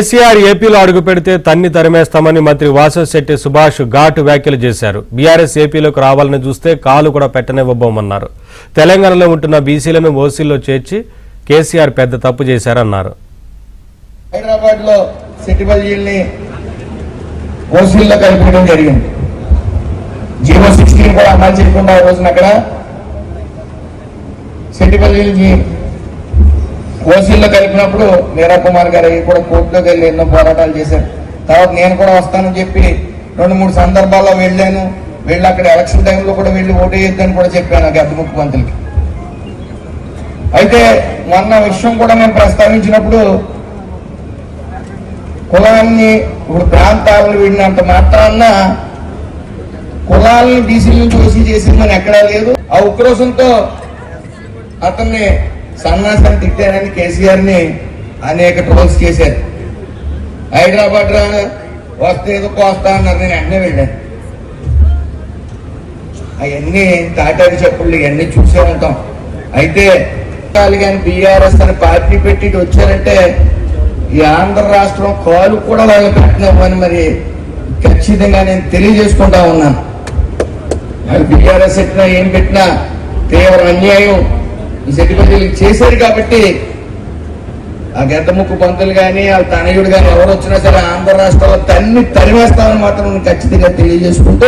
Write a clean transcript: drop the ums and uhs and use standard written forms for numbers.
కేసీఆర్ ఏపీలో అడుగు పెడితే తన్ని తరిమేస్తామని మంత్రి వాసవశెట్టి సుభాష్ ఘాటు వ్యాఖ్యలు చేశారు. బీఆర్ఎస్ ఏపీలోకి రావాలని చూస్తే కాలు కూడా పెట్టనివ్వబోమన్నారు. తెలంగాణలో ఉంటున్న బీసీలను ఓసీల్లో చేర్చి కేసీఆర్ పెద్ద తప్పు చేశారన్నారు. హైదరాబాద్ లో సెటిబల్జీల్ని ఓసీల్లో కలిపడం జరిగింది. జీవో 16 కూడా అమలు చేయకుండా ఆ రోజున అక్కడ సెటిబల్జీల్ని ఓసీల్లో కలిపినప్పుడు మీరా కుమార్ గారు కూడా కోర్టులోకి వెళ్ళి ఎన్నో పోరాటాలు చేశారు. తర్వాత నేను కూడా వస్తానని చెప్పి 2-3 సందర్భాల్లో వెళ్ళాను. వెళ్ళి అక్కడ ఎలక్షన్ టైంలో కూడా వెళ్ళి ఓటు వేయొద్దని కూడా చెప్పాను గద్దె ముఖ్యమంత్రికి. అయితే మొన్న విషయం కూడా నేను ప్రస్తావించినప్పుడు కులాన్ని ఇప్పుడు ప్రాంతాలను వీడినంత మాత్రాన కులాలని బీసీల నుంచి ఓసీ చేసిందని ఎక్కడా లేదు. ఆ ఉక్రోషంతో అతన్ని సన్నాసాన్ని తిట్టారని కేసీఆర్ ని అనేక ట్రోల్స్ చేశారు. హైదరాబాద్ వస్తే ఏదో కోస్తా అన్నారు. నేను వెంటనే వెళ్ళాను. అవన్నీ తాటారి చెప్పులు ఇవన్నీ చూసే ఉంటాం. అయితే కానీ బీఆర్ఎస్ అని పార్టీ పెట్టి వచ్చారంటే ఈ ఆంధ్ర రాష్ట్రం కాలు కూడా వాళ్ళు పెట్టినామని మరి ఖచ్చితంగా నేను తెలియజేసుకుంటా ఉన్నాను. మరి బీఆర్ఎస్ పెట్టినా ఏం పెట్టినా తీవ్ర అన్యాయం ఈ సెటిబల్జీలకు చేశారు. కాబట్టి ఆ గద్దముక్కు పంతులు కానీ వాళ్ళ తనయుడు కానీ ఎవరు వచ్చినా సరే ఆంధ్ర రాష్ట్రంలో తరిమేస్తామని మాత్రం ఖచ్చితంగా తెలియజేసుకుంటూ